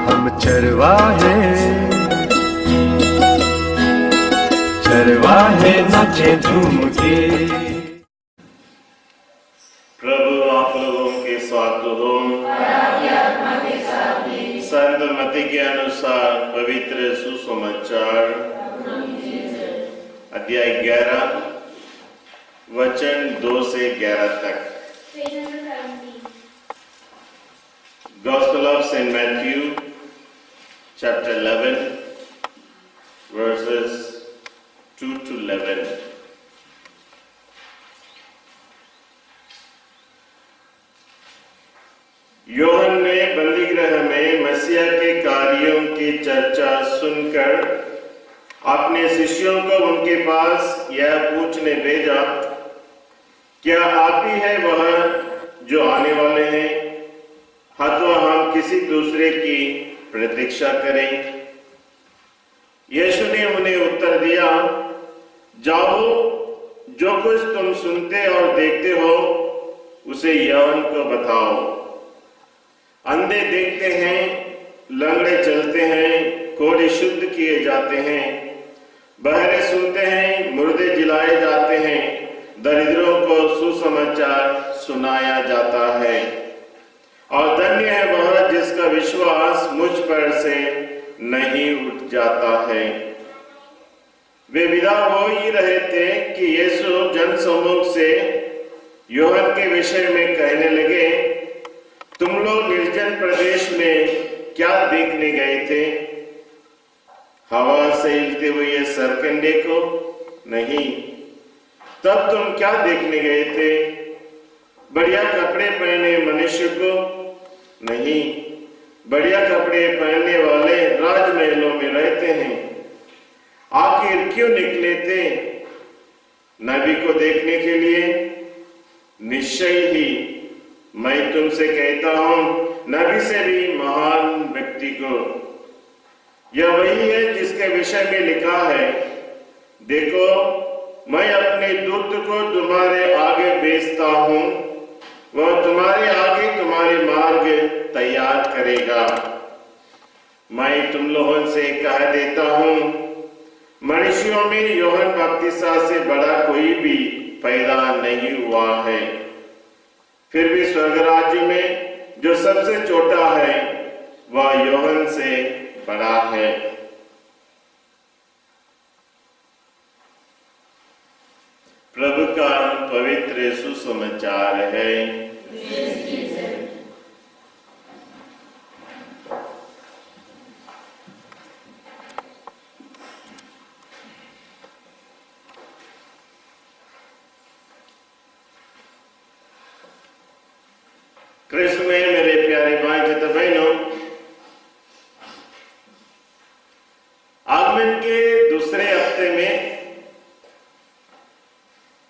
हम चरवाहे नाचे झूम के। प्रभु आप लोगों के साथ हो। संत मत्ती के अनुसार पवित्र सुसमाचार अध्याय 11 वचन 2 से 11 तक। Gospel of St. Matthew chapter 11 verses 2 to 11। यूहन्ना ने बंदीगृह में मसीहा के कार्यों की चर्चा सुनकर अपने शिष्यों को उनके पास यह पूछने भेजा, क्या आप ही है वह जो आने वाले हैं, अथवा हम किसी दूसरे की प्रतीक्षा करें? यीशु ने उन्हें उत्तर दिया, जाओ, जो कुछ तुम सुनते और देखते हो उसे यूहन्ना को बताओ। अंधे देखते हैं, लंगड़े चलते हैं, कोढ़े शुद्ध किए जाते हैं, बहरे सुनते हैं, मुर्दे जिलाए जाते हैं, दरिद्रों को सुसमाचार सुनाया जाता है। और धन्य है वह जिसका विश्वास मुझ पर से नहीं उठ जाता है। वे विदा हो ही रहे थे कि यीशु जनसमूह से यूहन्ना के विषय में कहने लगे, तुम लोग निर्जन प्रदेश में क्या देखने गए थे? हवा से हिलते हुए सरकंडे को? नहीं। तब तुम क्या देखने गए थे? बढ़िया कपड़े पहने मनुष्य को? नहीं। बढ़िया कपड़े पहनने वाले राजमहलों में रहते हैं। आखिर क्यों निकले थे? नबी को देखने के लिए? निश्चय ही मैं तुमसे कहता हूं, नबी से भी महान व्यक्ति को। यह वही है जिसके विषय में लिखा है, देखो मैं अपने दूत को तुम्हारे आगे भेजता हूं, वह तुम्हारे आगे तुम्हारे मार्ग तैयार करेगा। मैं तुम लोगों से कह देता हूं, मनुष्यों में यूहन्ना बपतिस्मा से बड़ा कोई भी पैदा नहीं हुआ है। फिर भी स्वर्ग राज्य में जो सबसे छोटा है वह यूहन्ना से बड़ा है। प्रभु का पवित्र सुसमाचार है। कृष्ण में मेरे प्यारे भाई तथा बहनों, आगमन के दूसरे हफ्ते में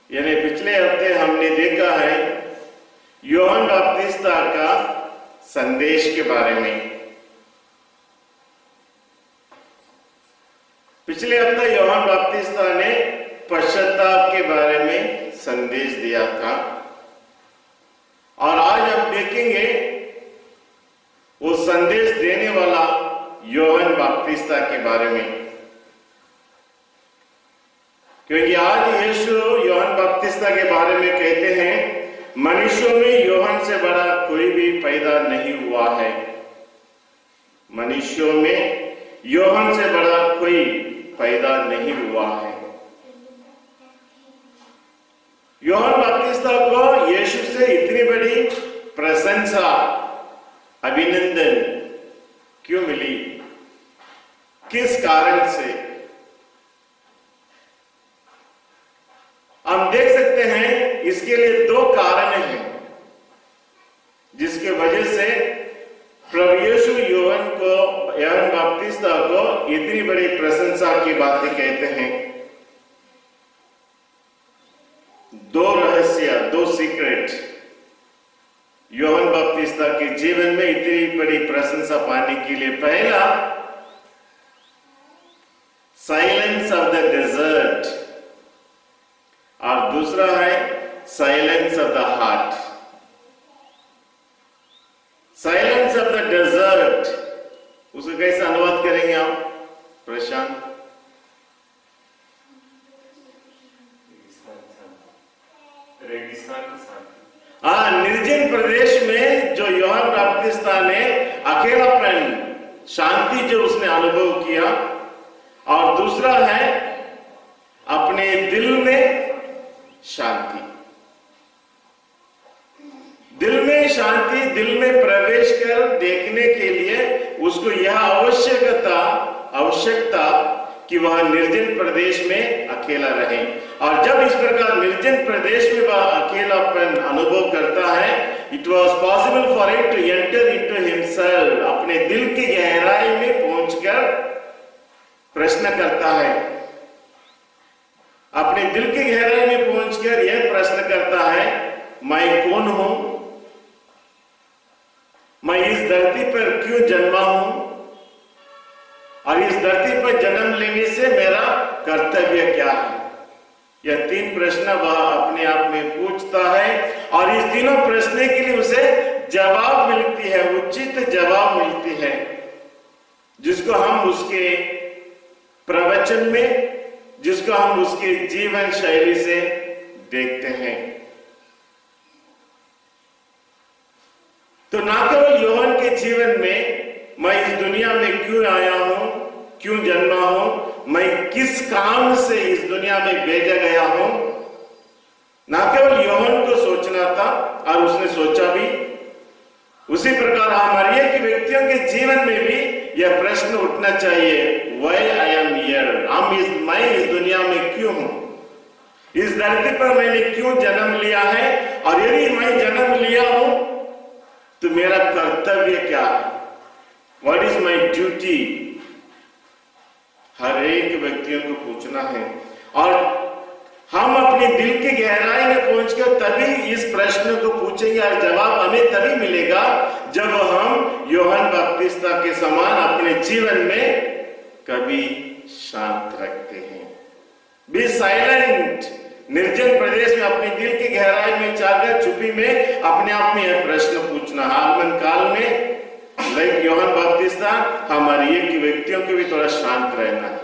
यानी पिछले हफ्ते हमने देखा है यूहन्ना बपतिस्मा का संदेश के बारे में। पिछले हफ्ते यूहन्ना बपतिस्मा ने पश्चाताप के बारे में संदेश दिया था, और आज हम देखेंगे वो संदेश देने वाला यूहन्ना बपतिस्मा के बारे में। क्योंकि आज यीशु यूहन्ना बपतिस्मा के बारे में कहते हैं, मनुष्यों में यूहन्ना से बड़ा कोई भी पैदा नहीं हुआ है। मनुष्यों में यूहन्ना से बड़ा कोई पैदा नहीं हुआ है। यूहन्ना बपतिस्मा को यीशु से इतनी बड़ी प्रशंसा, अभिनंदन क्यों मिली? किस कारण से? हम देख सकते हैं इसके लिए 2 कारण हैं जिसके वजह से प्रभु यीशु यूहन्ना बपतिस्मा को इतनी बड़ी प्रशंसा की बातें कहते हैं। 2 रहस्य, 2 सीक्रेट यूहन्ना बपतिस्मा के जीवन में इतनी बड़ी प्रशंसा पाने के लिए। पहला, साइलेंस ऑफ द डेजर्ट, और दूसरा है silence of the heart. Silence of the desert, उसको कैसे अनुवाद करेंगे आप प्रशांत? रेगिस्तान की शांति। निर्जन प्रदेश में जो यूहन्ना बपतिस्ता ने अकेलापन, शांति जो उसने अनुभव किया, और दूसरा है अपने दिल में शांति। दिल में शांति, दिल में प्रवेश कर देखने के लिए उसको यह आवश्यकता कि वह निर्जन प्रदेश में अकेला रहे। और जब इस प्रकार निर्जन प्रदेश में वह अकेलापन अनुभव करता है, it was possible for him to enter into himself, अपने दिल की गहराई में पहुंचकर प्रश्न करता है, अपने दिल की गहराई में पहुंचकर यह प्रश्न करता है, मैं कौन हूं, मैं इस धरती पर क्यों जन्मा हूं, और इस धरती पर जन्म लेने से मेरा कर्तव्य क्या है। यह 3 प्रश्न वह अपने आप में पूछता है, और इस तीनों प्रश्न के लिए उसे जवाब मिलती है, उचित जवाब मिलती है, जिसको हम उसके प्रवचन में, जिसको हम उसके जीवन शैली से देखते हैं। तो ना केवल यूहन्ना के जीवन में मैं इस दुनिया में क्यों आया हूं, क्यों जन्मा हूं, मैं किस काम से इस दुनिया में भेजा गया हूं, ना केवल यूहन्ना को सोचना था, और उसने सोचा भी। उसी प्रकार हमारे एक व्यक्तियों के जीवन में भी यह प्रश्न उठना चाहिए, व्हाई आई एम हियर, मैं इस दुनिया में क्यों हूं, इस धरती पर मैंने क्यों जन्म लिया है, और यदि मैं जन्म लिया हूं तो मेरा कर्तव्य क्या है, व्हाट इज माई ड्यूटी। हर एक व्यक्तियों को पूछना है, और हम अपने दिल की गहराई में पहुंचकर तभी इस प्रश्न को पूछेंगे, और जवाब हमें तभी मिलेगा जब हम यूहन्ना बपतिस्ता के समान अपने जीवन में कभी शांत रखते हैं। बी साइलेंट, निर्जन प्रदेश में अपने दिल की गहराई में जाकर चुप्पी में अपने आप में यह प्रश्न पूछना। आगमन काल में लाइक यूहन्ना बपतिस्ता, हमारी एक व्यक्तियों के भी थोड़ा शांत रहना है,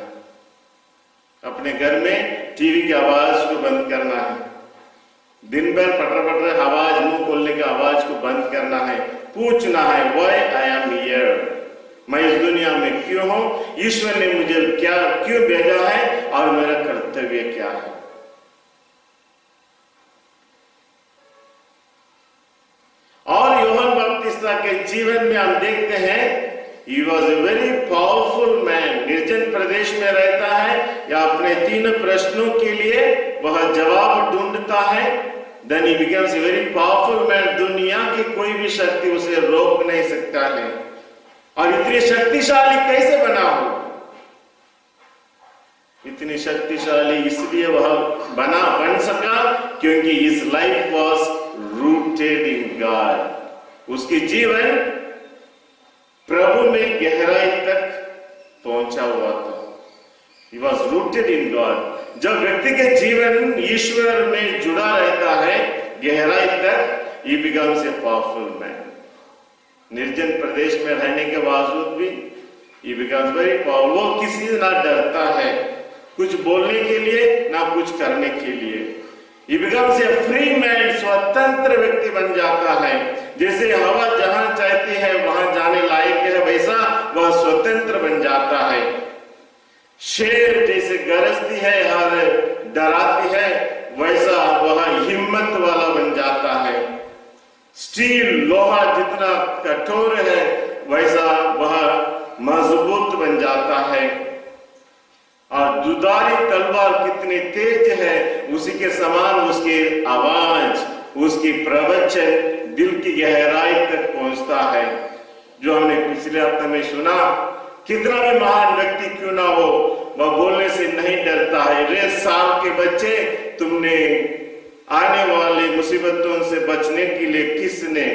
अपने घर में टीवी की आवाज को बंद करना है, दिन भर पटर आवाज, मुंह खोलने की आवाज को बंद करना है, पूछना है, व्हाई आई एम हियर, मैं इस दुनिया में क्यों हूं, ईश्वर ने मुझे क्यों भेजा है, और मेरा कर्तव्य क्या है। और यूहन्ना बपतिस्ता के जीवन में हम देखते हैं, he was a very powerful man, निर्जन प्रदेश में रहता है, या अपने 3 प्रश्नों के लिए वह जवाब ढूंढता है, then he becomes a very powerful man, दुनिया की कोई भी शक्ति उसे रोक नहीं सकता है। और इतनी शक्तिशाली कैसे बना हो, इतनी शक्तिशाली इसलिए वह बन सका क्योंकि his life was rooted in God, उसकी जीवन प्रभु में गहराई तक पहुंचा हुआ था। He was rooted in God। जब व्यक्ति के जीवन ईश्वर में जुड़ा रहता है गहराई तक, he becomes a powerful man। निर्जन प्रदेश में रहने के बावजूद भी he becomes very powerful। वो किसी से ना डरता है, कुछ बोलने के लिए ना कुछ करने के लिए। He becomes a free man, स्वतंत्र व्यक्ति बन जाता है। जैसे हवा जहां चाहती है वहां जाने लायक है, वैसा वह स्वतंत्र बन जाता है। शेर जैसे गरजती है और डराती है, वैसा वह हिम्मत वाला बन जाता है। स्टील, लोहा जितना कठोर है, वैसा वह मजबूत बन जाता है। और दुधारी तलवार कितनी तेज है, उसी के समान उसकी आवाज, उसकी प्रवचन दिल की गहराई तक पहुंचता है। जो हमने पिछले हफ्ते में सुना, कितना भी महान व्यक्ति क्यों ना हो, वह बोलने से नहीं डरता है। रे साल के बच्चे, तुमने आने वाली मुसीबतों से बचने के लिए किसने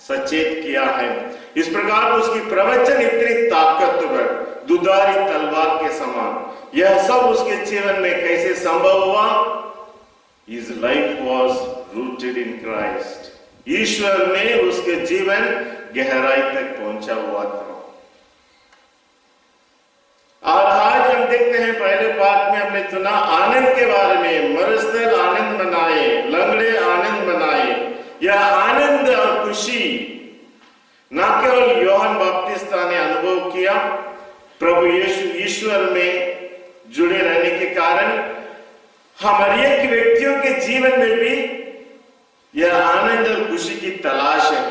सचेत किया है। इस प्रकार उसकी प्रवचन इतनी ताकतवर, दुधारी तलवार के समान। यह सब उसके जीवन में कैसे संभव हुआ? His life was rooted in Christ। ईश्वर में उसके जीवन गहराई तक पहुंचा हुआ था। और आज हम देखते हैं, पहले पाठ में हमने सुना आनंद के बारे में, मरुस्थल आनंद मनाए, लंगड़े आनंद मनाए। यह आनंद और खुशी न केवल यूहन्ना बपतिस्ता ने अनुभव किया, प्रभु यीशु ईश्वर में जुड़े रहने के कारण हमारे एक व्यक्तियों के जीवन में भी यह आनंद और खुशी की तलाश है।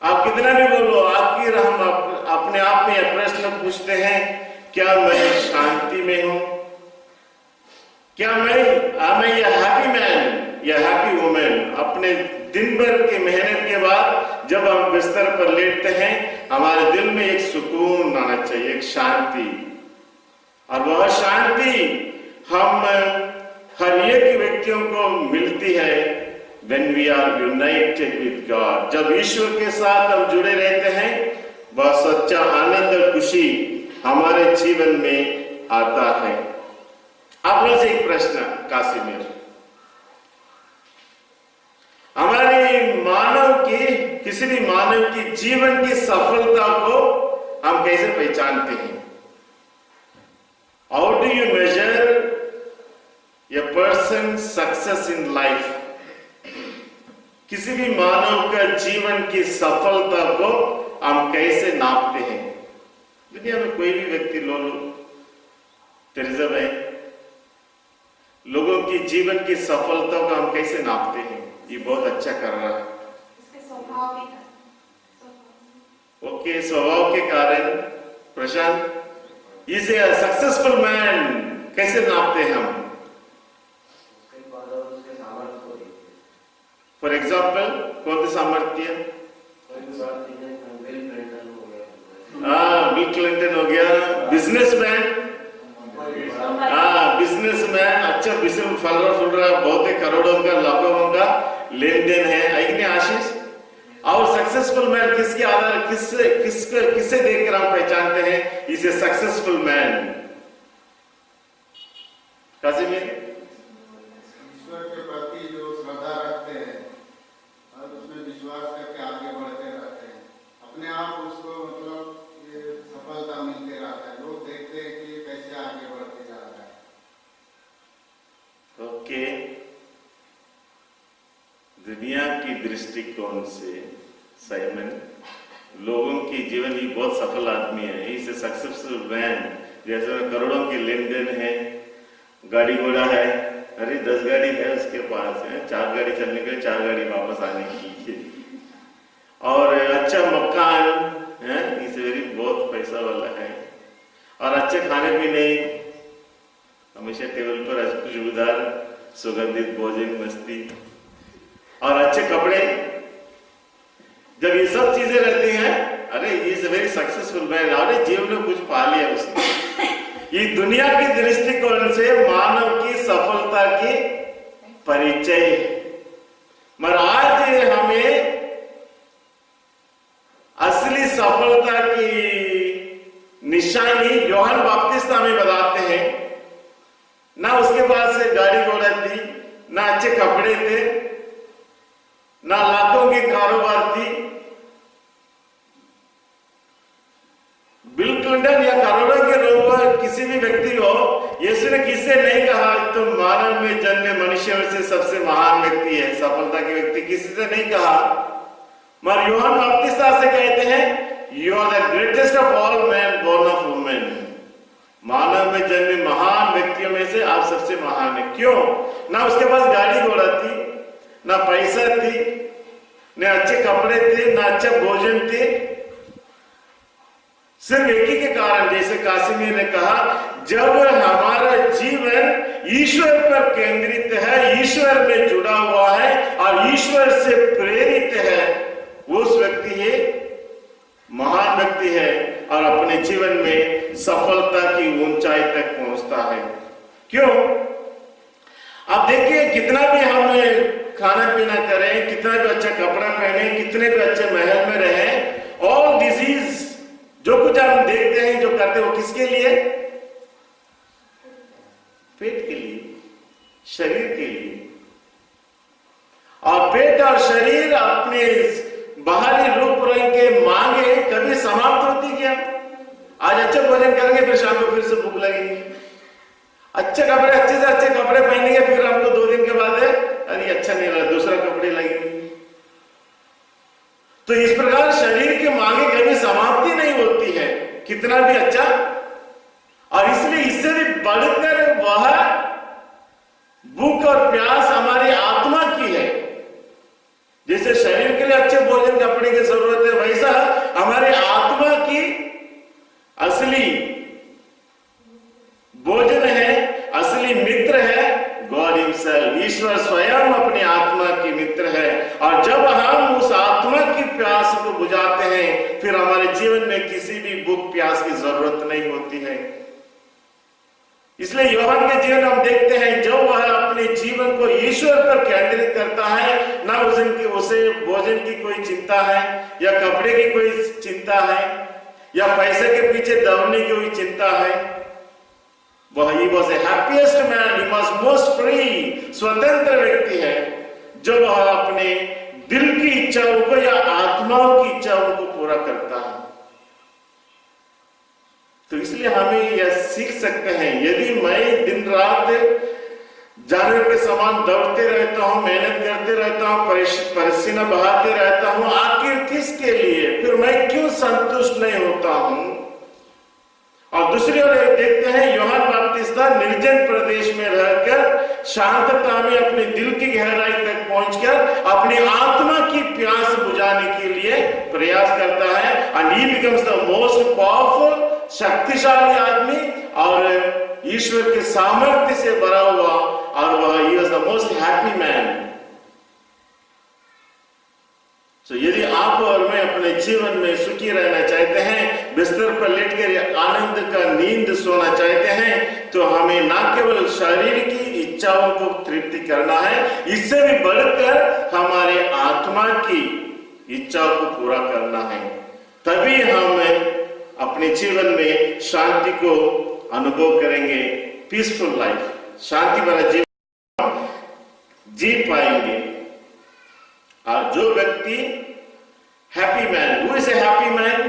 आप कितना भी बोलो, आखिर हम अपने आप में यह प्रश्न पूछते हैं, क्या मैं शांति में हूं? क्या मैं हैप्पी मैन या हैप्पी वुमेन? अपने दिन भर की मेहनत के बाद जब हम बिस्तर पर लेटते हैं, हमारे दिल में एक सुकून आना चाहिए, एक शांति। और वह शांति हम हर एक व्यक्तियों को मिलती है when we are united with God। जब ईश्वर के साथ हम जुड़े रहते हैं, वह सच्चा आनंद और खुशी हमारे जीवन में आता है। आप लोगों से एक प्रश्न, कासिमिर, हमारे किसी भी मानव की जीवन की सफलता को हम कैसे पहचानते हैं? How do you measure a person's success in life? किसी भी मानव का जीवन की सफलता को हम कैसे नापते हैं? दुनिया में कोई भी व्यक्ति लो, तेरेसा है, लोगों की जीवन की सफलता को हम कैसे नापते हैं? ये बहुत अच्छा कर रहा है, ओके, स्वभाव के कारण। प्रशांत, इज ए सक्सेसफुल मैन कैसे नापते हैं हम? फॉर एग्जाम्पल, कौन सा सामर्थ्य? बिल क्लिंटन हो गया, बिजनेसमैन, बिजनेसमैन, अच्छा बिजनेस फल रहा, बहुत ही करोड़ों का लाखों का लेन देन है, नहीं आशीष? और सक्सेसफुल मैन किसके आधार, किससे देखकर हम पहचानते हैं इसे सक्सेसफुल मैन? कासिमिर, ईश्वर के प्रति जो श्रद्धा रखते हैं और उसमें विश्वास करके आगे बढ़ते रहते हैं, अपने आप उसको मतलब ये सफलता मिलते रहता है। लोग देखते हैं कि कैसे आगे बढ़ते जा रहा है। ओके, दुनिया की दृष्टिकोण से साइमन, लोगों की जीवन ही बहुत सफल आदमी है, इसे सक्सेसफुल मैन, जैसे करोड़ों के लेन देन है, गाड़ी घोड़ा है, अरे 10 गाड़ी है उसके पास है, 4 गाड़ी चलने के लिए, 4 गाड़ी वापस आने की, और अच्छा मकान है, इस वेरी बहुत पैसा वाला है, और अच्छे खाने पीने, हमेशा टेबल पर खुशबूदार सुगंधित भोजन, मस्ती और अच्छे कपड़े। जब ये सब चीजें रहती हैं, अरे इज वेरी सक्सेसफुल मैन, अरे जीवन में कुछ पा लिया उसने। ये दुनिया की दृष्टिकोण से मानव की सफलता की परिचय है। मगर आज हमें असली सफलता की निशानी यूहन्ना बपतिस्ता में बताते हैं। ना उसके पास से गाड़ी घोड़ा थी, ना अच्छे कपड़े थे, ना लाखों की कारोबार थी। बिल क्लिंटन या करोड़ों के लोग किसी भी व्यक्ति हो, यीशु ने किससे नहीं कहा तुम मानव में जन्मे मनुष्य में से सबसे महान व्यक्ति है, सफलता के व्यक्ति, किसी से नहीं कहा। मगर यूहन्ना बपतिस्ता से कहते हैं you are the greatest of all man born of women. मानव में जन्मे महान व्यक्तियों में से आप सबसे महान है। क्यों? ना उसके पास गाड़ी घोड़ा थी, ना पैसा थी, ना अच्छे कपड़े थे, ना अच्छा भोजन थे, सिर्फ एक ही के कारण, जैसे कासिमिर ने कहा, जब हमारा जीवन ईश्वर पर केंद्रित है, ईश्वर में जुड़ा हुआ है और ईश्वर से प्रेरित है, उस व्यक्ति है महान व्यक्ति है और अपने जीवन में सफलता की ऊंचाई तक पहुंचता है। क्यों? आप देखिए, कितना भी हम खाना पीना करें, कितना भी अच्छा कपड़ा पहने, कितने भी अच्छे महल में रहें, ऑल डिजीज जो कुछ हम देखते हैं, जो करते हैं, वो किसके लिए? पेट के लिए, शरीर के लिए। और पेट और शरीर अपने बाहरी रूप रंग के मांगे कभी समाप्त होती क्या? आज अच्छा भोजन करेंगे, फिर शाम को फिर से भूख लगेगी। अच्छे कपड़े, अच्छे से अच्छे कपड़े पहनेंगे, फिर हमको 2 दिन के बाद अरे अच्छा नहीं लगा, दूसरा कपड़े लगेंगे। तो इस प्रकार शरीर के मांगे कभी समाप्ति नहीं होती है, कितना भी अच्छा। और इसलिए इससे भी बढ़कर वह भूख और प्यास हमारी आत्मा की है। जैसे शरीर के लिए अच्छे भोजन कपड़े की जरूरत है, वैसा हमारी आत्मा की असली भोजन है, असली मित्र है गॉड हिमसेल्फ। ईश्वर स्वयं अपनी आत्मा की मित्र है। और जब हम उस आत्मा की प्यास को बुझाते हैं, फिर हमारे जीवन में किसी भी भूख प्यास की जरूरत नहीं होती है। इसलिए यूहन्ना के जीवन हम देखते हैं, जब वह अपने जीवन को ईश्वर पर केंद्रित करता है, ना उसे भोजन की कोई चिंता है, या कपड़े की कोई चिंता है, या पैसे के पीछे दौड़ने की कोई चिंता है। वह he was a happiest man, he was most free, स्वतंत्र व्यक्ति है, जो वह अपने दिल की इच्छाओं को या आत्माओं की इच्छाओं को पूरा करता है। तो इसलिए हमें यह सीख सकते हैं, यदि मैं दिन रात जानवर के समान दौड़ते रहता हूं, मेहनत करते रहता हूं, पसीना बहाते रहता हूं, आखिर किसके लिए? फिर मैं क्यों संतुष्ट नहीं होता हूं? और दूसरी ओर देखते हैं, यूहन्ना बपतिस्ता निर्जन प्रदेश में रहकर शांतता में अपने दिल की गहराई तक पहुंचकर अपनी आत्मा की प्यास बुझाने के लिए प्रयास करता है। And he becomes the most powerful, शक्तिशाली आदमी, और ईश्वर के सामर्थ्य से भरा हुआ, और वह he was the most happy man. तो यदि आप और मैं अपने जीवन में सुखी रहना चाहते हैं, बिस्तर पर लेटकर आनंद का नींद सोना चाहते हैं, तो हमें ना केवल शरीर की इच्छाओं को तृप्ति करना है, इससे भी बढ़कर हमारे आत्मा की इच्छाओं को पूरा करना है। तभी हम अपने जीवन में शांति को अनुभव करेंगे, पीसफुल लाइफ, शांति भरा जीवन जी पाएंगे। और जो व्यक्ति happy man, who is a happy man?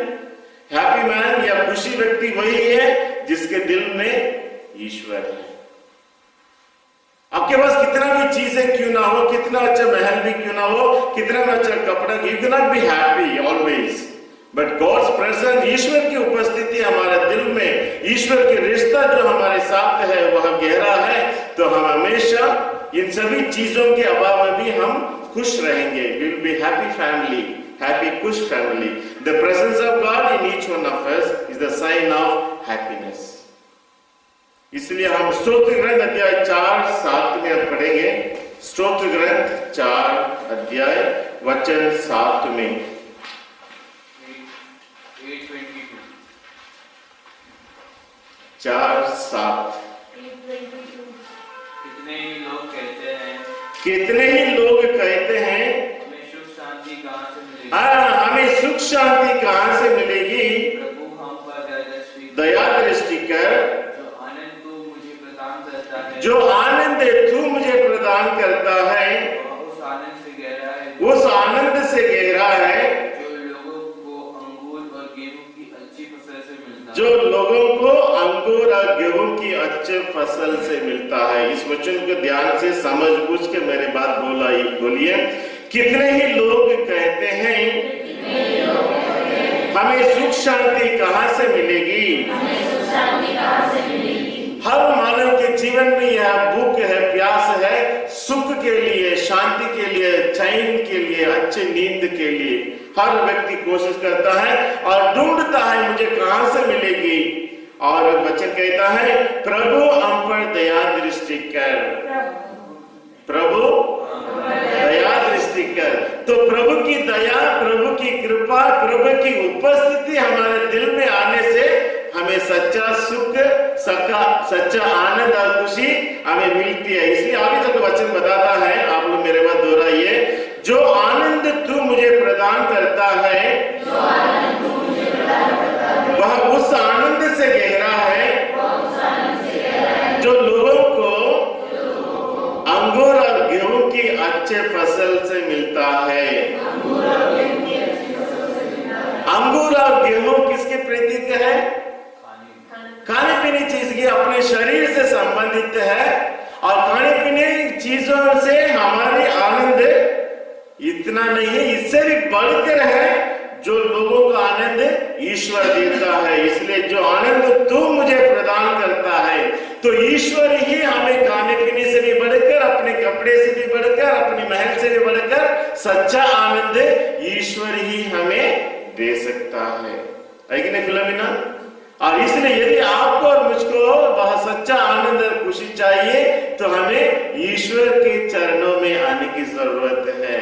Happy man या खुशी व्यक्ति वही है जिसके दिल में ईश्वर है। आपके पास कितना भी चीजें क्यों ना हो, कितना अच्छा महल भी क्यों ना हो, कितना भी अच्छा कपड़ा, you can not be happy always, but God's presence, ईश्वर की उपस्थिति हमारे दिल में, ईश्वर के रिश्ता जो हमारे साथ है वह गहरा है, तो हम हमेशा इन सभी चीजों के अभाव में भी हम खुश रहेंगे। We will be happy family, happy खुश family. The presence of God in each one of us is the sign of happiness. इसलिए हम स्तोत्र ग्रंथ अध्याय 4-7 में अब पढ़ेंगे। स्तोत्र ग्रंथ 4 अध्याय वचन 7 में 4-7 कितने ही लोग कहते हैं हमें सुख शांति कहाँ से मिलेगी? हमें सुख शांति कहाँ से मिलेगी? प्रभु हम पर दया दृष्टि कर, जो आनंद तू मुझे प्रदान करता है, जो आनंद तू मुझे प्रदान करता है, वह उस आनंद से गहरा है, उस आनंद से गहरा है जो लोगों को अंगूर और गेहूं की अच्छी फसल से मिलता है। जो लोगों को अंगूर और गेहूं की अच्छे फसल से मिलता है। इस वचन को ध्यान से समझ बूझ के मेरे बात बोलिए। कितने ही लोग कहते हैं हमें सुख शांति कहाँ से मिलेगी? हर मानव के जीवन में यह भूख है, प्यास है, सुख के लिए, शांति के लिए, चैन के लिए, अच्छे नींद के लिए हर व्यक्ति कोशिश करता है और ढूंढता है मुझे कहां से मिलेगी। और वचन कहता है प्रभु हम पर दया दृष्टि कर, प्रभु दया दृष्टि कर। तो प्रभु की दया, प्रभु की कृपा, प्रभु की उपस्थिति हमारे दिल में आने से हमें सच्चा सुख, सच्चा आनंद और खुशी हमें मिलती है। इसलिए आगे तक वचन बताता है, आप लोग मेरे बात दोहराइए, जो आनंद तू मुझे प्रदान करता है वह उस आनंद से गहरा है जो लोगों को अंगूर और गेहूं की की अच्छे फसल से मिलता है। अंगूर और गेहूं किसके प्रतीक है? खाने पीने चीज की अपने शरीर से संबंधित है, और खाने पीने चीजों से हमारी आनंद इतना नहीं है, इससे भी बढ़कर है जो लोगों का आनंद ईश्वर देता है। इसलिए जो आनंद तू मुझे प्रदान करता है, तो ईश्वर ही हमें खाने पीने से भी बढ़कर, अपने कपड़े से भी बढ़कर, अपनी महल से भी बढ़कर सच्चा आनंद ईश्वर ही हमें दे सकता है कि नहीं फिलोमिना? और इसलिए यदि आपको और मुझको वह सच्चा आनंद और खुशी चाहिए, तो हमें ईश्वर के चरणों में आने की जरूरत है।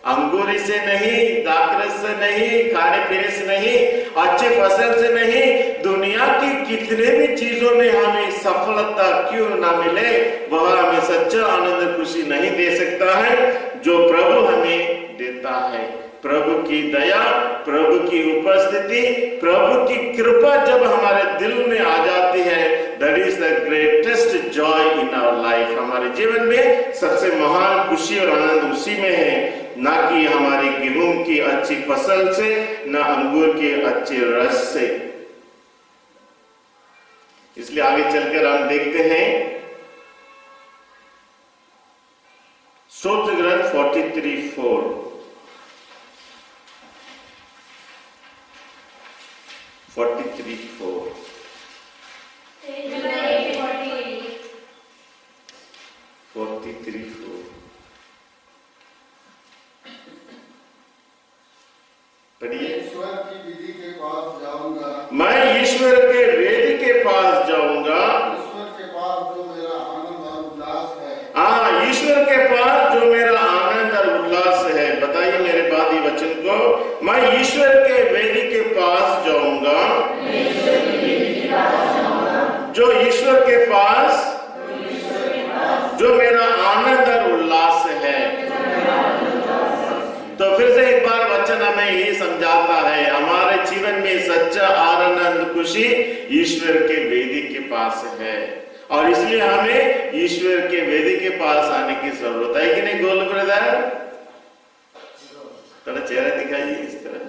अंगूरी से नहीं, दाखरस से नहीं, खाने पीने से नहीं, अच्छे फसल से नहीं, दुनिया की कितने भी चीजों में हमें सफलता क्यों ना मिले, वह हमें सच्चा आनंद खुशी नहीं दे सकता है जो प्रभु हमें देता है। प्रभु की दया, प्रभु की उपस्थिति, प्रभु की कृपा जब हमारे दिल में आ जाती है, that is the greatest joy in our life. हमारे जीवन में सबसे महान खुशी और आनंद उसी में है, ना कि हमारी गेहूं की अच्छी फसल से, ना अंगूर के अच्छे रस से। इसलिए आगे चलकर हम देखते हैं स्तोत्र ग्रंथ 43:4। 43:4 पढ़िए। ईश्वर की विधि के पास जाऊंगा, मैं ईश्वर के वेदी के पास जाऊंगा, ईश्वर के पास जो मेरा आनंद और उल्लास है। हाँ, ईश्वर के पास जो मेरा आनंद और उल्लास है। बताइए मेरे बाद ये वचन को, मैं ईश्वर के वेदी के पास जाऊंगा, जो ईश्वर के पास जो मेरा आनंद और उल्लास है। तो फिर से एक बार वचन हमें यही समझाता है, हमारे जीवन में सच्चा आनंद खुशी ईश्वर के वेदी के पास है, और इसलिए हमें ईश्वर के वेदी के पास आने की जरूरत है कि नहीं गोल ब्रदर? थोड़ा चेहरा दिखाइए इस तरह।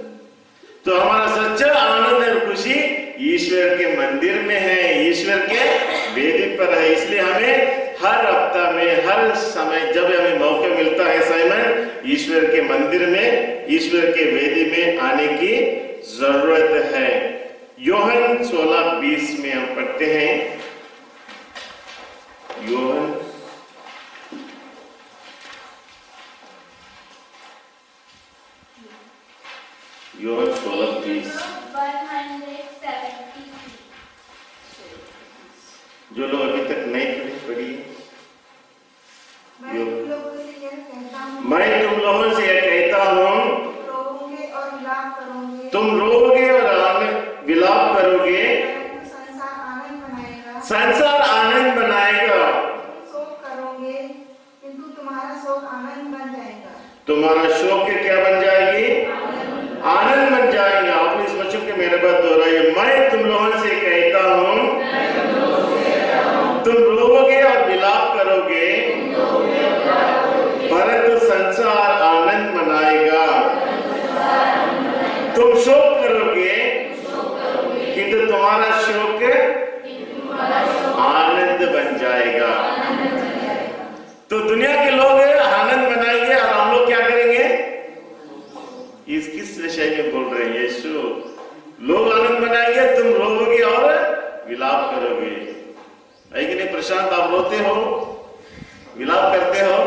तो हमारा सच्चा आनंद और खुशी ईश्वर के मंदिर में है, ईश्वर के वेदी पर है। इसलिए हमें हर हफ्ता में, हर समय जब हमें मौका मिलता है साइमन, ईश्वर के मंदिर में, ईश्वर के वेदी में आने की जरूरत है। योहन 16:20 में हम पढ़ते हैं, योहन 16:20। जो लोग अभी तक नहीं पढ़ी, मैं तुम लोगों से यह कहता हूँ, मैं तुम लोगों से यह कहता हूँ, रोओगे और विलाप करोगे, तुम रोओगे और विलाप करोगे, परंतु संसार आनंद मनाएगा। संसार आनंद मनाएगा। तुम शोक करोगे, किंतु तुम्हारा शोक आनंद बन जाएगा। तुम्हारा शोक क्या बन जाएगी? आनंद बन जाएगा। आपने इस वचन के मेरे बात दोहराइए, मैं तुम लोगों से कहता हूँ, तुम रोओगे और विलाप करोगे, परंतु संसार आनंद मनाएगा। तुम शोक करोगे, किंतु तुम्हारा शोक आनंद बन जाएगा। तो दुनिया के लोग आनंद मनाएंगे और हम लोग क्या करेंगे? इस किस विषय में बोल रहे हैं यीशु? लोग आनंद मनाएंगे, तुम रोओगे और विलाप करोगे। है कि नहीं प्रशांत? आप रोते हो, विलाप करते हो?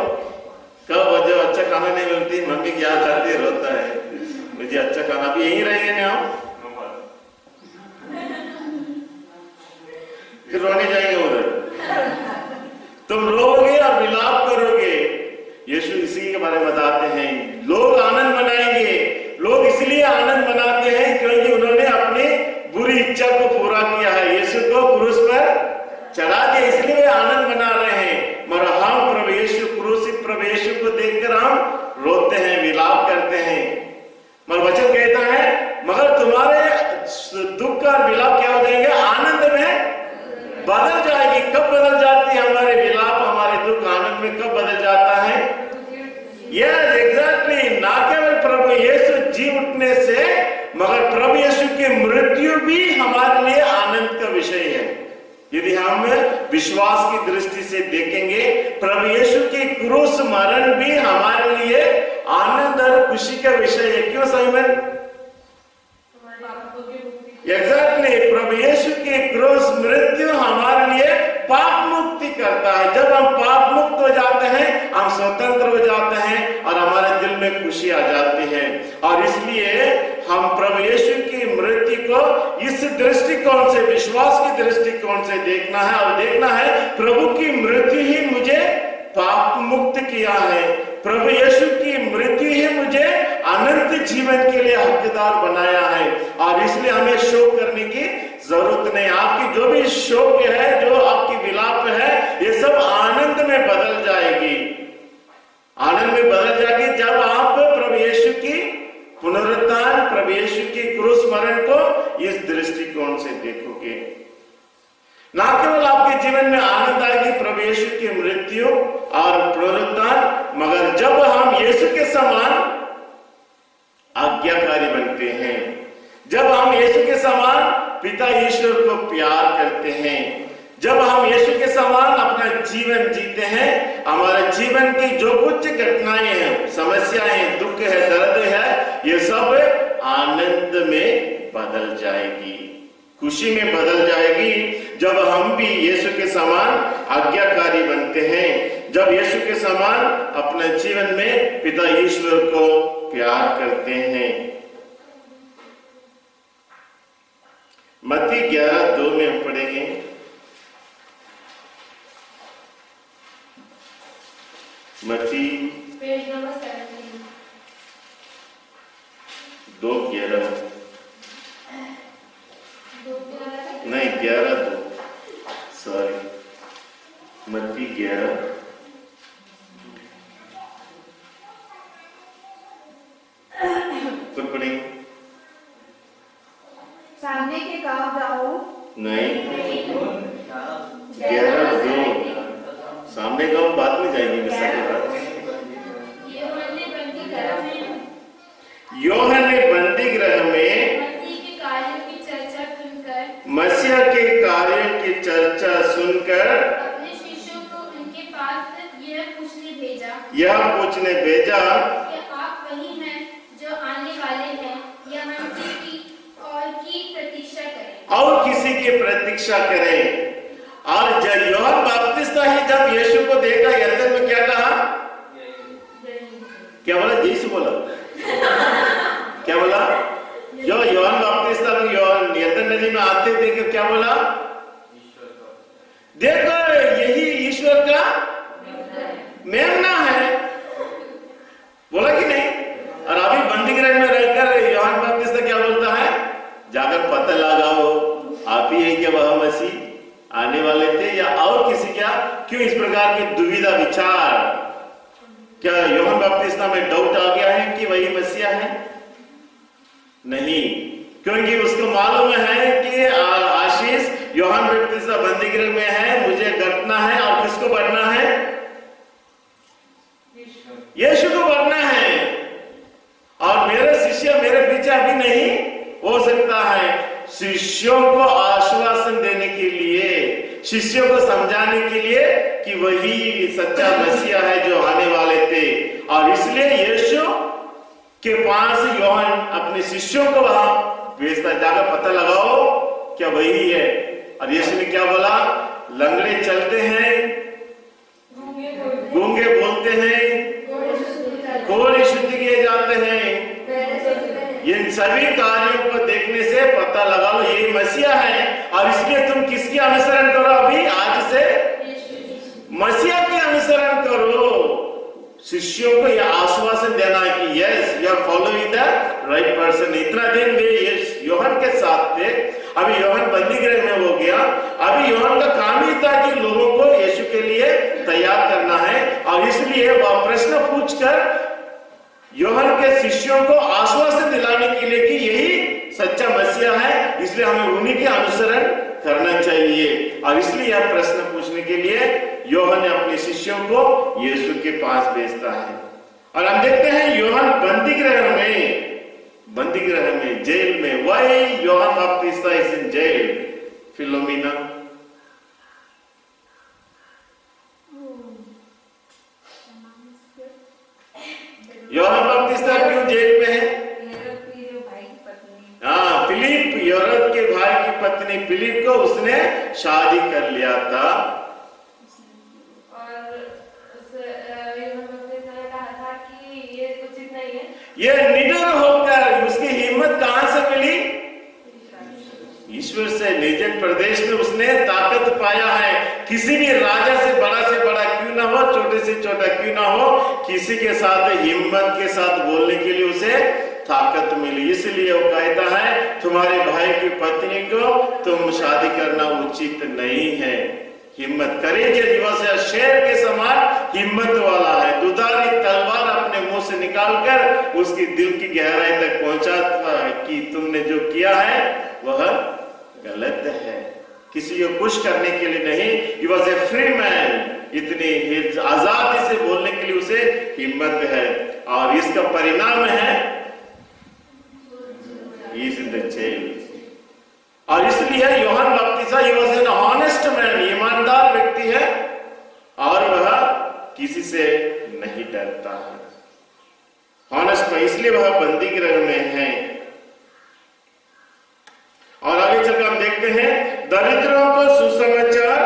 कब जब अच्छा खाना नहीं मिलती, मम्मी की याद आती है, रोता है, मुझे अच्छा खाना भी यहीं रहेंगे ना हम, फिर रोने जाएंगे उधर। तुम रोओगे और विलाप करोगे। यीशु इसी के बारे में बताते हैं, लोग आनंद मनाएंगे। लोग इसलिए आनंद मनाते हैं क्योंकि उन्होंने अपनी बुरी इच्छा को पूरा किया है, यीशु को क्रूस पर चढ़ा दिया, इसलिए वे आनंद मना रहे हैं। मगर हम प्रभु यीशु, क्रूसित प्रभु यीशु को देखकर हम रोते हैं, विलाप करते हैं। मगर वचन कहता है, मगर तुम्हारे दुख का विलाप क्या हो जाएंगे? आनंद में बदल जाएगी। कब बदल जाती है हमारे विलाप, हमारे दुख आनंद में कब बदल जाता है? नहीं, ना केवल प्रभु यीशु जी उठने से, मगर प्रभु यीशु की मृत्यु भी हमारे लिए आनंद का विषय है। यदि हम विश्वास की दृष्टि से देखेंगे, प्रभु यीशु की क्रूस मरण भी हमारे लिए आनंद और खुशी का विषय है। क्यों साइमन? एग्जैक्टली, प्रभु यीशु की क्रूस मृत्यु हमारे लिए पाप मुक्ति करता है। जब हम पाप मुक्त हो जाते हैं, हम स्वतंत्र हो जाते हैं और हमारे दिल में खुशी आ जाती है। और इसलिए हम प्रभु यीशु की मृत्यु को इस दृष्टिकोण से, विश्वास की दृष्टिकोण से देखना है और देखना है प्रभु की मृत्यु ही मुझे पाप मुक्त किया है, प्रभु यीशु की मृत्यु ही मुझे अनंत जीवन के लिए हकदार बनाया है। और इसलिए हमें शोक करने की जरूरत नहीं। आपकी जो भी शोक है, जो आपकी विलाप है, ये सब आनंद में बदल जाएगी। आनंद में बदल जाएगी जब आप प्रभु यीशु की पुनरुत्थान, प्रभु यीशु की क्रूस मरण को इस दृष्टिकोण से देखोगे। ना केवल आपके जीवन में आनंद आएगी प्रभु यीशु की मृत्यु और पुनरुत्थान, मगर जब हम यीशु के समान आज्ञाकारी बनते हैं, जब हम यीशु के समान पिता ईश्वर को प्यार करते हैं, जब हम यीशु के समान अपना जीवन जीते हैं, हमारे जीवन की जो कुछ घटनाएं हैं, समस्याएं, दुख है, दर्द है, ये सब आनंद में बदल जाएगी, खुशी में बदल जाएगी। जब हम भी यीशु के समान आज्ञाकारी बनते हैं, जब यीशु के समान अपने जीवन में पिता ईश्वर को प्यार करते हैं। मत्ती 11:2 में हम पढ़ेंगे। मत्ती 2:11 नहीं 11:2 सॉरी, मत्ती 11 फिर पढ़ेंगे। सामने के गांव जाओ। नहीं 11:2 सामने गांव बाद में जाएंगे। यूहन्ना ने बंदी गृह में मसीह के कार्यों की चर्चा सुनकर अपने शिष्यों को उनके पास यह पूछने भेजा कि आप वही हैं जो आने वाले हैं, या हम किसी और की प्रतीक्षा करें? और किसी की प्रतीक्षा करें। और जब यूहन्ना बपतिस्मा ही जब यीशु को देखा यरदन में, क्या कहा? क्या बोला? यीशु बोला क्या बोला? जो यूहन्ना बपतिस्मा यरदन नदी में आते देखे क्या बोला? देखो यही ईश्वर का मेमना है, बोला कि नहीं? और अभी बंदी गृह में रहकर यूहन्ना बपतिस्मा क्या बोलता है? जाकर पता लगाओ आप ही है क्या वह मसीह आने वाले थे या और किसी? क्या क्यों इस प्रकार की दुविधा विचार? क्या यूहन्ना बपतिस्मा में डाउट आ गया है कि वही मसीहा है? नहीं, क्योंकि उसको मालूम है कि आशीष यूहन्ना बपतिस्मा बंदी गृह में है, मुझे डरना है। और किसको बढ़ना है? यीशु को बढ़ना है। और मेरे शिष्य मेरे पीछे अभी नहीं हो सकता है। शिष्यों को आश्वासन देने के लिए, शिष्यों को समझाने के लिए कि वही सच्चा मसीहा है जो आने वाले थे। और इसलिए यीशु के पास यूहन्ना अपने शिष्यों को वहां भेजता, जाकर पता लगाओ क्या वही है। और यीशु ने क्या बोला? लंगड़े चलते हैं, गूंगे बोलते हैं, कोढ़ शुद्ध किए जाते हैं। इन सभी कार्यों को देखने से पता लगा लो ये मसीहा है। और इसलिए तुम किसकी अनुसरण करो? अभी आज से मसीहा के अनुसरण करो। शिष्यों को यह आश्वासन देना है कि yes you are following the right person. इतना दिन वे यूहन्ना के साथ थे, अभी यूहन्ना बंदी गृह में हो गया। अभी यूहन्ना का काम ही था कि लोगों को यीशु के लिए तैयार करना है। और इसलिए वह प्रश्न पूछकर यूहन्ना के शिष्यों को आश्वासन दिलाने के लिए कि यही सच्चा मसीहा है, इसलिए हमें उन्हीं के अनुसरण करना चाहिए। और इसलिए यह प्रश्न पूछने के लिए यूहन्ना अपने शिष्यों को यीशु के पास भेजता है। और हम देखते हैं यूहन्ना बंदी गृह में, जेल में, वही यूहन्ना बपतिस्ता इज इन जेल, फिलोमिना। यूहन्ना बपतिस्ता क्यों जेल में है? हाँ, फिलिप, हेरोद के भाई की पत्नी फिलिप को उसने शादी कर लिया था। और कहा था कि ये उचित नहीं है। ये निडर होकर, उसकी हिम्मत कहां से मिली? ईश्वर से। निर्जन प्रदेश में उसने ताकत पाया है। किसी भी राजा से बड़ा क्यों ना हो, छोटे से छोटा क्यों ना हो, किसी के साथ हिम्मत के साथ बोलने के लिए उसे ताकत मिली। इसलिए वो कहता है तुम्हारे भाई की पत्नी को तुम शादी करना उचित नहीं है। हिम्मत करेजियस दिवस है, शेर के समान हिम्मत वाला है। दुधारी तलवार अपने मुंह से निकालकर उसकी दिल की गहराई तक पहुंचाता है कि तुमने जो किया है वह गलत है। किसी को खुश करने के लिए नहीं, he was a free man, इतनी आजादी से बोलने के लिए उसे हिम्मत है। और इसका परिणाम है he is in the jail। और इसलिए यूहन्ना Baptista he was an honest man, ईमानदार व्यक्ति है और वह किसी से नहीं डरता है। ऑनेस्ट में, इसलिए वह बंदी गृह में है। और आगे चलकर हम देखते हैं दरिद्रों को सुसमाचार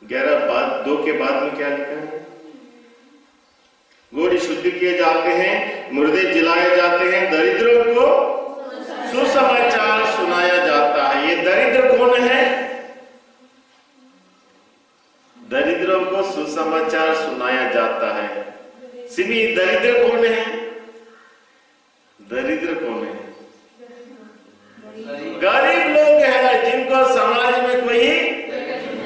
11:2 के बाद में क्या लिखा है? घोड़े शुद्ध किए जाते हैं, मुर्दे जिलाए जाते हैं, दरिद्रों को सुसमाचार सुनाया जाता है। ये दरिद्र कौन है? दरिद्रों को सुसमाचार सुनाया जाता है। सिमी, दरिद्र कौन है? दरिद्र कौन है? गरीब लोग हैं जिनको समाज में कोई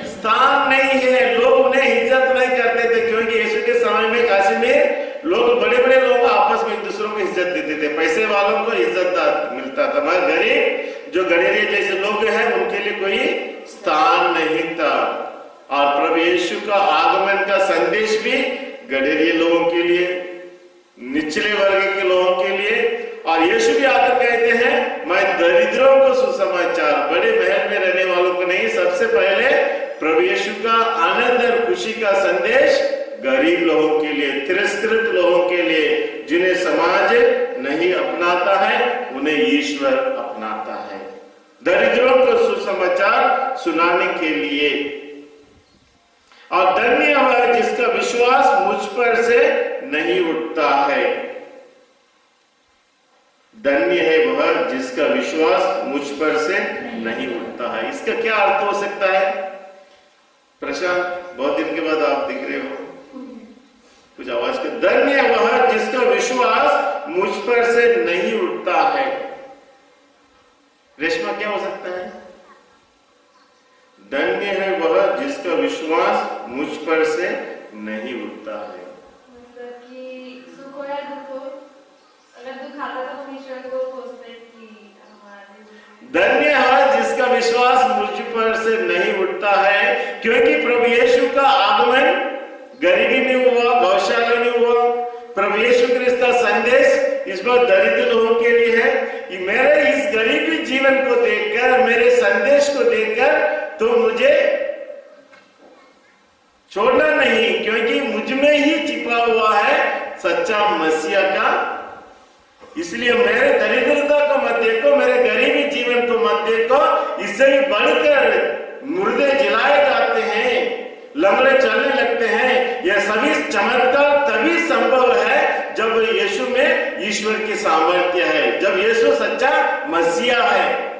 स्थान नहीं है। लोग उन्हें इज्जत नहीं करते थे, क्योंकि यीशु के समय में काशी में लोग, बड़े बड़े लोग आपस में एक दूसरों को इज्जत देते थे। पैसे वालों को इज्जत मिलता था, मगर गरीब जो गडेरिया जैसे लोग हैं उनके लिए कोई स्थान नहीं था। और प्रभु यीशु का आगमन का संदेश भी गडेरिया लोगों के लिए, निचले वर्ग के लोगों के लिए। और यीशु भी आकर कहते हैं मैं दरिद्रों को सुसमाचार, बड़े महल में रहने वालों को नहीं, सबसे पहले प्रभु यीशु का आनंद और खुशी का संदेश गरीब लोगों के लिए, तिरस्कृत लोगों के लिए, जिन्हें समाज नहीं अपनाता है उन्हें ईश्वर अपनाता है। दरिद्रों को सुसमाचार सुनाने के लिए। और धन्य है जिसका विश्वास मुझ पर से नहीं उठता है। धन्य है वह जिसका विश्वास मुझ पर से नहीं उठता है। इसका क्या अर्थ हो सकता है? प्रशांत, बहुत दिन के बाद आप दिख रहे हो, कुछ आवाज कर। धन्य है वह जिसका विश्वास मुझ पर से नहीं उठता है। रेशमा, क्या हो सकता है? धन्य है वह जिसका विश्वास मुझ पर से नहीं उठता है। मतलब कि सुख हो या दुख हो, अगर दुख आता है तो हम ईश्वर को खोजते हैं कि हमारे। धन्य है जिसका विश्वास मुझ पर से नहीं उठता है, क्योंकि प्रभु यीशु का आगमन गरीबी में हुआ, गौशाला में हुआ। प्रभु यीशु क्रिस्त का संदेश इस बार दरिद्र लोगों के लिए है कि मेरे इस गरीबी जीवन को देखकर, मेरे संदेश को देखकर तो मुझे छोड़ना नहीं, क्योंकि मुझ में ही छिपा हुआ है सच्चा मसीहा का। इसलिए मेरे दरिद्रता को मत देखो, मेरे गरीबी जीवन को मत देखो। इससे भी बढ़कर मुर्दे जिलाए जाते हैं, लंगड़े चलने लगते हैं। यह सभी चमत्कार तभी संभव है जब यीशु में ईश्वर की सामर्थ्य है, जब यीशु सच्चा मसीहा है।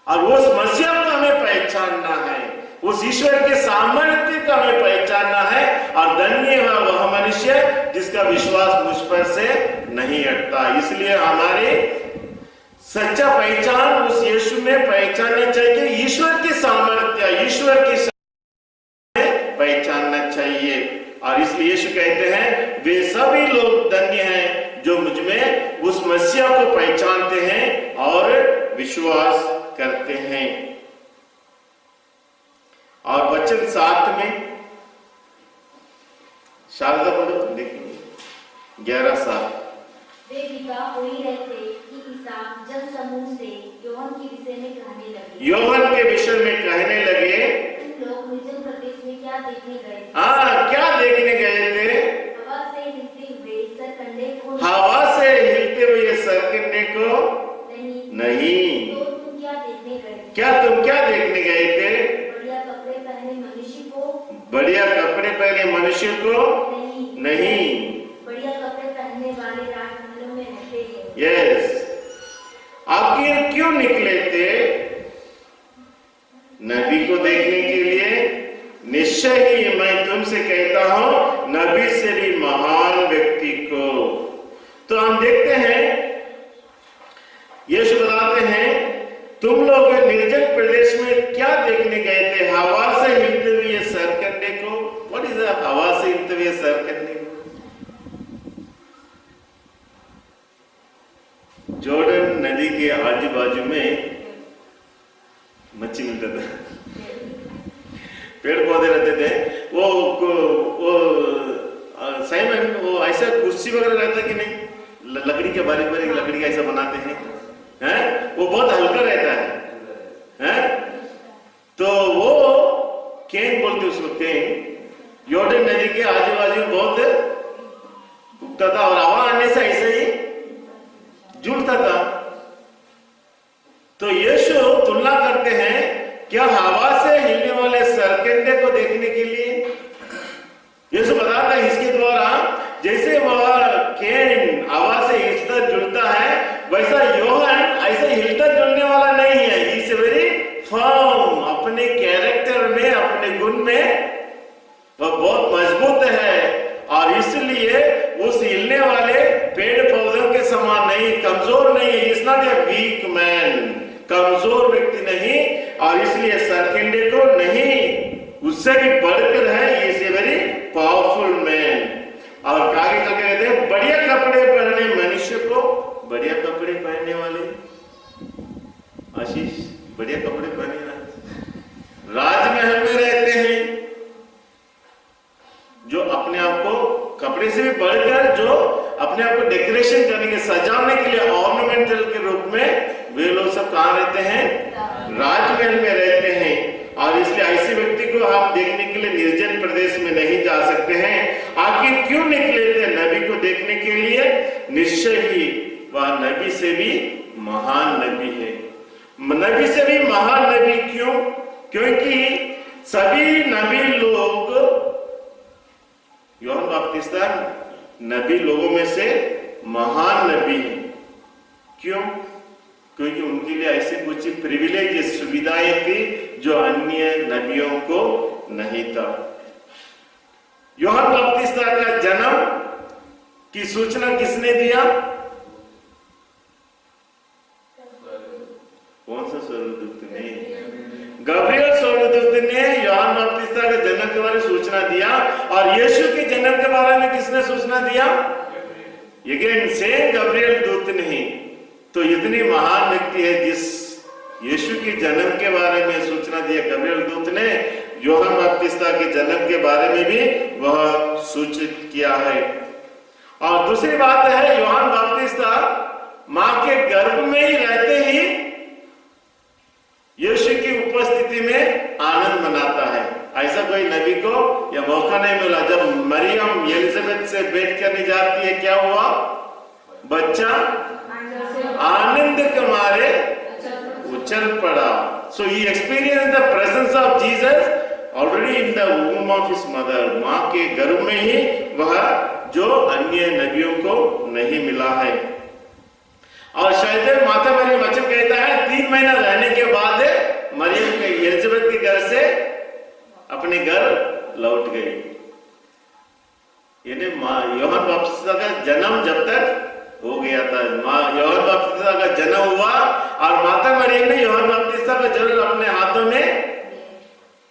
और उस मसीहा को हमें पहचानना है, उस ईश्वर के सामर्थ्य का हमें पहचानना है। और धन्य है वह मनुष्य जिसका विश्वास मुझ पर से नहीं हटता। इसलिए हमारे सच्चा पहचान उस यीशु में पहचानना चाहिए, ईश्वर की सामर्थ्य, ईश्वर की पहचानना चाहिए। और इसलिए यीशु कहते हैं वे सभी लोग धन्य हैं जो मुझ में उस मसीहा को पहचानते हैं और विश्वास करते हैं। और वचन 7 में शारदा बोलो, देखिए 11:7। वे पिता हो ही रहते कि ईसा जन समूह से यौहन के विषय में कहने लगे। यौहन के विषय में कहने लगे, तुम लोग निर्जन प्रदेश में क्या देखने गए थे? हाँ, क्या देखने गए थे? हवा से हिलते हुए सरकंडे को? हवा से हिलते हुए सरकंडे को नहीं। तो तुम क्या देखने गए थे? क्या तुम क्या देखने गए थे? बढ़िया कपड़े पहने मनुष्य को? बढ़िया कपड़े पहने मनुष्य को नहीं। बढ़िया कपड़े पहनने वाले राजमहलों में रहते हैं। यस। आखिर क्यों निकले थे? नबी को देखने के लिए। निश्चय ही मैं तुमसे कहता हूं, नबी से भी महान व्यक्ति को। तो हम देखते हैं, यीशु बताते हैं, तुम लोग निर्जन प्रदेश में क्या देखने गए थे? हवा से हिलते हुए सरकंडे को। व्हाट इज हवा से हिलते हुए सरकंडे? जॉर्डन नदी के आजू बाजू में मच्छी मिलता था, पेड़ पौधे रहते थे। वो साइमन, वो ऐसा कुर्सी वगैरह रहता कि नहीं, लकड़ी के बारीक बारीक लकड़ी का ऐसा बनाते हैं, हैं? वो बहुत हल्का रहता है, हैं? तो वो केन बोलते उसको, केन। यॉर्डन नदी के आजू बाजू बहुत उगता था और हवा आने से ऐसे ही जुड़ता था। तो यीशु तुलना करते हैं, क्या हवा से हिलने वाले सरकंडे को देखने के लिए? यीशु बताता है इसके द्वारा, जैसे वह केन हवा से हिलता जुड़ता है, वैसा योहन ऐसे हिलता जुड़ने वाला नहीं है। इज वेरी फर्म, अपने कैरेक्टर में, अपने गुण में वह बहुत मजबूत है, और इसलिए उस हिलने वाले पेड़ पौधों के समान नहीं, कमजोर नहीं है। Is not a weak man, कमजोर व्यक्ति नहीं, और इसलिए सरकंडे को नहीं, उससे भी बढ़कर है, is a very powerful man. और आगे चल के कहते हैं, बढ़िया कपड़े पहने मनुष्य को। बढ़िया कपड़े पहनने वाले आशीष, बढ़िया कपड़े पहने राजमहल में रहते हैं, जो अपने आप को कपड़े से भी बढ़कर, जो अपने आप को डेकोरेशन करने के, सजाने के लिए ऑर्नामेंटल के रूप में, वे लोग सब कहां रहते हैं? राजमहल में रहते हैं। और इसलिए ऐसे व्यक्ति को आप देखने के लिए निर्जन प्रदेश में नहीं जा सकते हैं। आखिर क्यों निकले थे? नबी को देखने के लिए। निश्चय ही वह नबी से भी महान नबी है। नबी से भी महान नबी क्यों? क्योंकि सभी नबी लोग, यूहन्ना बपतिस्ता नबी लोगों में से महान नबी है। क्यों? क्योंकि उनके लिए ऐसे कुछ प्रिविलेज, सुविधाएं थी जो अन्य नबियों को नहीं था। यूहन्ना बपतिस्ता का जन्म की सूचना किसने दिया? कौन सा स्वर्गदूत ने? गब्रियल स्वर्गदूत ने यूहन्ना बपतिस्ता के जन्म के बारे में सूचना दिया। और यीशु के जन्म के बारे में किसने सूचना दिया? अगेन सेम गब्रियल दूत नहीं। तो इतनी महान व्यक्ति है जिस यीशु के जन्म के बारे में सूचना दिया गब्रियल दूत ने, यूहन्ना बपतिस्ता के जन्म के बारे में भी वह सूचित किया है। और दूसरी बात है, यूहन्ना बपतिस्ता मां के गर्भ में ही रहते ही यीशु की उपस्थिति में आनंद मनाता है। ऐसा कोई नबी को यह मौका नहीं मिला। जब मरियम एलिजाबेथ से भेंट करने जाती है, क्या हुआ? बच्चा आनंद के मारे उछल पड़ा। So he experience the presence of Jesus already in the womb of his mother. मां के गर्भ में ही वह, जो अन्य नबियों को नहीं मिला है। और शायद माता मरियम वचन कहता है 3 महीना रहने के बाद मरियम के एलिजाबेथ के घर से अपने घर लौट गई। यानी यूहन्ना बपतिस्ता का जन्म जब तक हो गया था, यूहन्ना बपतिस्ता का जन्म हुआ और माता मरियम ने यूहन्ना बपतिस्ता का जल अपने हाथों में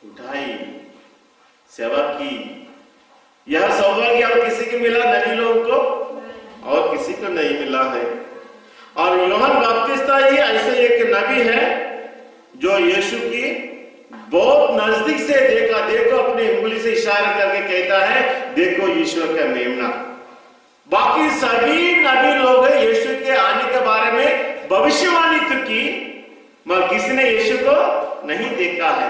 उठाई, सेवा की। यह सौभाग्य और किसी को मिला? नबी लोगों को और किसी को नहीं मिला है। और यूहन्ना बपतिस्ता ही ऐसे एक नबी है जो यीशु की बहुत नजदीक से देखा, देखो अपनी उंगली से इशारा करके कहता है देखो ईश्वर का मेमना। बाकी सभी नबी लोग यीशु के आने के बारे में भविष्यवाणी तो की, मगर किसी ने यीशु को नहीं देखा है।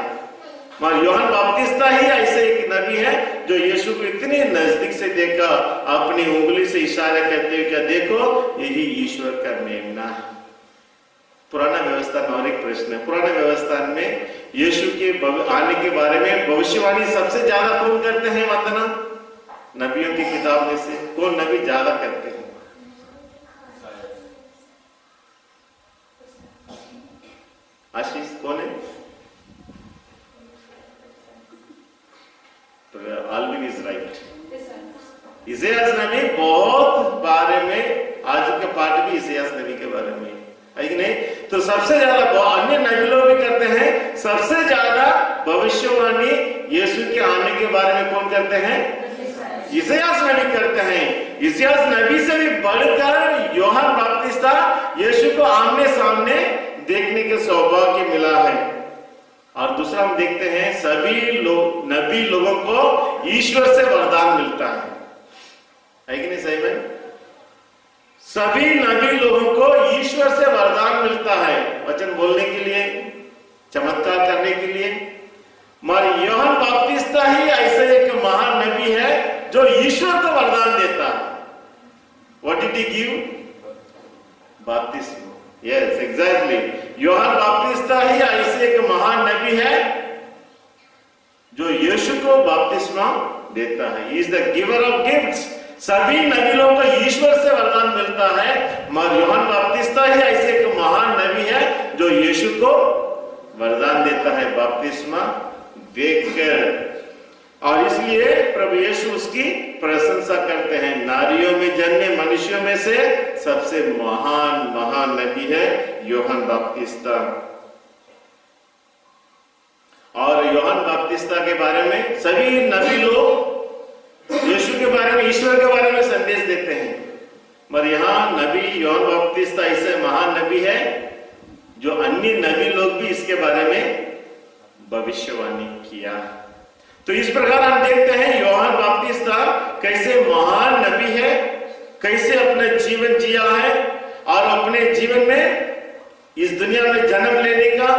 मगर यूहन्ना बपतिस्ता ही ऐसे एक नबी है जो यीशु को इतने नजदीक से देखा, अपनी उंगली से इशारा करते हुए क्या देखो यही ईश्वर का मेमना है। पुराना व्यवस्था में और एक प्रश्न है, पुराने व्यवस्था में यीशु के आने के बारे में भविष्यवाणी सबसे ज्यादा कौन करते हैं? वंदना, नबियों की किताब में से कौन नबी ज्यादा करते हैं? आशीष कौन है? Allwyn is right. इज़ायास नबी बहुत बारे में, आज के पाठ भी इज़ायास नबी के बारे में है कि नहीं? तो सबसे ज्यादा अन्य नबी लोग भी करते हैं, सबसे ज्यादा भविष्यवाणी यीशु के आने के बारे में कौन करते हैं? इज़ायास नबी करते हैं। इज़ायास नबी से भी बढ़कर यूहन्ना बपतिस्ता यीशु को आमने सामने देखने के सौभाग्य मिला है। और दूसरा हम देखते हैं सभी नबी लोगों को ईश्वर से वरदान मिलता है कि नहीं? सही में सभी नबी लोगों को ईश्वर से वरदान मिलता है, वचन बोलने के लिए, चमत्कार करने के लिए। मगर यूहन्ना बपतिस्ता ही ऐसे एक महान नबी है जो ईश्वर को वरदान देता है। What did he give? बपतिस्मा। Yes, exactly. यूहन्ना बपतिस्ता ही ऐसे एक महान नबी है जो यीशु को बपतिस्मा देता है। He is the giver of gifts. सभी नबी लोगों को ईश्वर से वरदान मिलता है, मगर यूहन्ना बपतिस्ता ही ऐसे एक महान नबी है जो यीशु को वरदान देता है बपतिस्मा देकर। और इसलिए प्रभु यीशु उसकी प्रशंसा करते हैं। नारियों में जन्मे मनुष्यों में से सबसे महान नबी है यूहन्ना बपतिस्ता। और यूहन्ना बपतिस्ता के बारे में सभी नबी लोग यीशु के बारे में, ईश्वर के बारे में संदेश देते हैं, मगर यहाँ नबी यूहन्ना बपतिस्ता ऐसे महान नबी है जो अन्य नबी लोग भी इसके बारे में भविष्यवाणी किया। तो इस प्रकार हम देखते हैं यूहन्ना बपतिस्ता कैसे महान नबी है, कैसे अपना जीवन जिया है और अपने जीवन में इस दुनिया में जन्म लेने का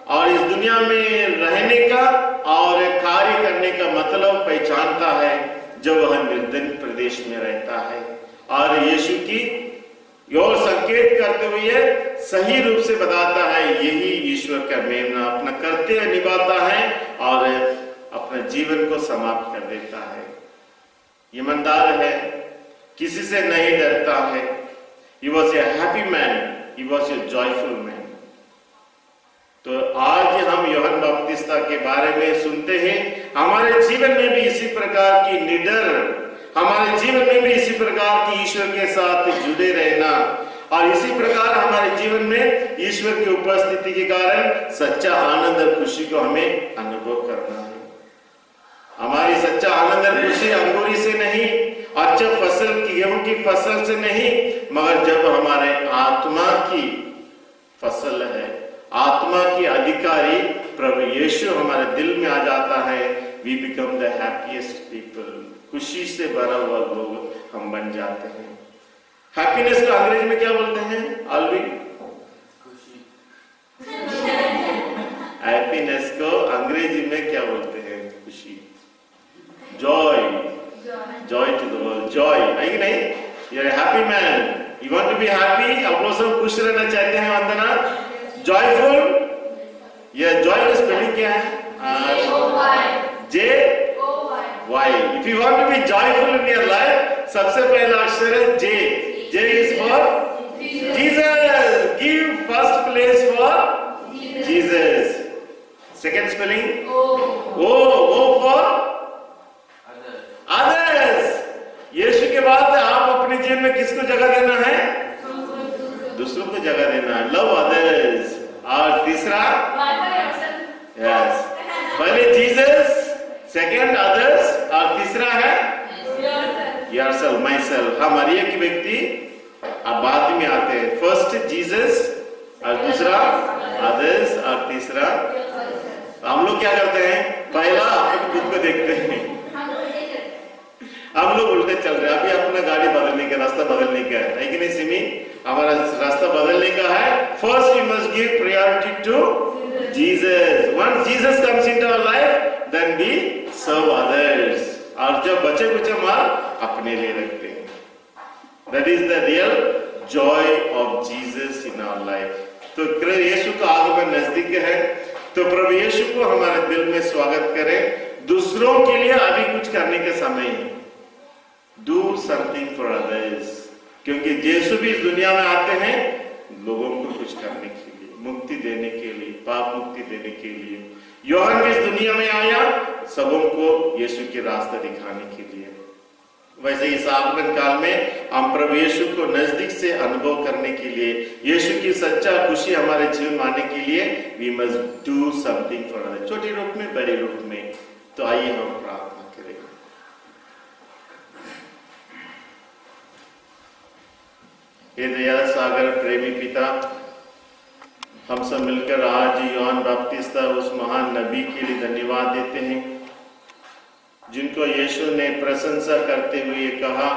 और इस दुनिया में रहने का और कार्य करने का मतलब पहचानता है जब वह निर्धन प्रदेश में रहता है और यीशु की और संकेत करते हुए सही रूप से बताता है यही ईश्वर का मेमना। अपना कर्तव्य निभाता है और अपने जीवन को समाप्त कर देता है। ईमानदार है, किसी से नहीं डरता है। He was a happy man, he was a joyful man। तो आज हम यूहन्ना बपतिस्ता के बारे में सुनते हैं। हमारे जीवन में भी इसी प्रकार की निडर, हमारे जीवन में भी इसी प्रकार की ईश्वर के साथ जुड़े रहना और इसी प्रकार हमारे जीवन में ईश्वर की उपस्थिति के कारण सच्चा आनंद और खुशी को हमें अनुभव करना है। हमारी सच्चा आनंद और खुशी अंगूरी से नहीं, अच्छा फसल की गेहूं की फसल से नहीं, मगर जब हमारे आत्मा की फसल है, आत्मा की अधिकारी प्रभु यीशु हमारे दिल में आ जाता है, we become the happiest people. खुशी से भरा हुआ लोग हम बन जाते हैं। हैप्पीनेस को अंग्रेजी में क्या बोलते हैं? आल्विन, हैप्पीनेस को अंग्रेजी में क्या बोलते हैं? खुशी, joy, joy to the world, joy है कि नहीं? You are happy man, you want to be happy. आप लोग सब खुश रहना चाहते हैं, वंदना। जॉयफुल, यह जॉय का स्पेलिंग क्या है? J Y। If you want to be joyful in your life, सबसे पहला अक्षर है J। J is for Jesus। Give first place for Jesus। Second spelling O for others। यीशु के बाद आप अपने जीवन में किसको जगह देना है? दूसरों को जगह देना है। Love others. और तीसरा यस, पहले जीसस, सेकंड अदर्स और तीसरा है योरसेल्फ, माई सेल्फ। हमारे एक व्यक्ति अब बाद में आते हैं। फर्स्ट जीसस और दूसरा अदर्स और तीसरा हम लोग क्या करते हैं, पहला अपने खुद को देखते हैं। हम उल्टे करते हैं। हम लोग उल्टे चल रहे हैं। अभी अपना गाड़ी बदलने का, रास्ता बदलने का है कि नहीं सिमी? हमारा रास्ता बदलने का है। First we must give priority to Jesus. Once Jesus comes into our life, then we serve others. और जब बचे कुछ माल अपने लिए रखते हैं। That is the real joy of Jesus in our life. तो यीशु का आगमन नजदीक है, तो प्रभु यीशु को हमारे दिल में स्वागत करें। दूसरों के लिए अभी कुछ करने का समय है। डू समथिंग फॉर अदर्स, क्योंकि यीशु भी इस दुनिया में आते हैं लोगों को कुछ करने के लिए, मुक्ति देने के लिए, पाप मुक्ति देने के लिए। यूहन्ना भी इस दुनिया में आया सबों को यीशु के रास्ता दिखाने के लिए। वैसे इस आगमन काल में हम प्रभु यीशु को नजदीक से अनुभव करने के लिए, यीशु की सच्चा खुशी हमारे जीवन में आने के लिए we must do something for others, छोटे रूप में, बड़े रूप में। तो आइए हम प्रार्थना करें। हे दया सागर प्रेमी पिता, हम सब मिलकर आज यूहन्ना बपतिस्ता उस महान नबी के लिए धन्यवाद देते हैं जिनको यीशु ने प्रशंसा करते हुए कहा,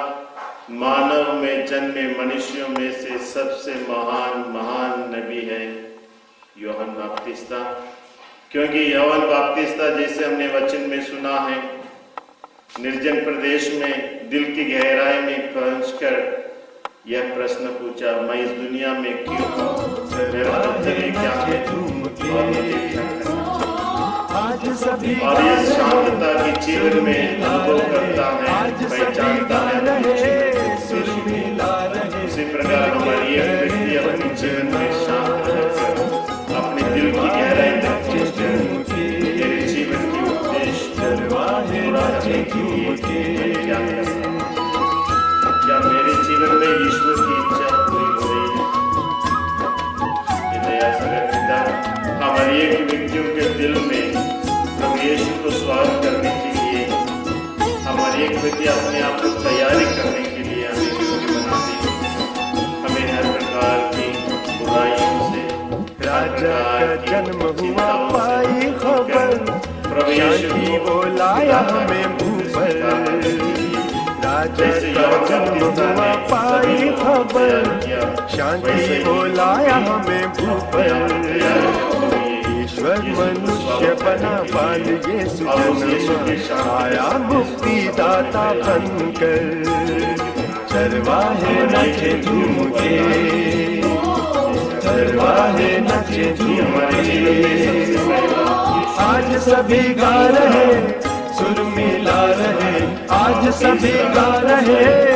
मानव में जन्मे मनुष्यों में से सबसे महान नबी है यूहन्ना बपतिस्ता। क्योंकि यूहन्ना बपतिस्ता जैसे हमने वचन में सुना है, निर्जन प्रदेश में दिल की गहराई में पहुंचकर यह प्रश्न पूछा, मैं इस दुनिया में क्यों हूँ, मेरा कर्तव्य क्या है और मुझे क्या करना चाहिए। और इस शांतता की जीवन में अनुभव करता है, पहचानता है उसी प्रकार हमारी एक व्यक्ति अपने जीवन में शांत रहकर अपने दिल की गहराई तक पहुंचकर तेरे जीवन के उद्देश्य पूरा करने के लिए मैं क्या कर सकता हूं? क्या मेरे जीवन में ईश्वर की इच्छा पूरी हो रही है? दया सागर पिता, हमारे एक व्यक्तियों के दिल में प्रभु यीशु को स्वागत करने के लिए, हमारे एक व्यक्ति अपने आप को तैयारी करने के लिए हमें योग्य बना दे। हमें हर प्रकार की बुराइयों से, हर प्रकार की चिंताओं से खबर, प्रभु यीशु को लाया हमें जैसे यूहन्ना पाई खबर, शांति बोलाया हमें भूपर। ईश्वर मनुष्य बना बाल यीशु जन्म आया मुक्ति दाता बनकर, चरवाहे नचे झूम के, चरवाहे नचे झूम के। आज सभी गा रहे सुर मिला रहे, आज सभी गा रहे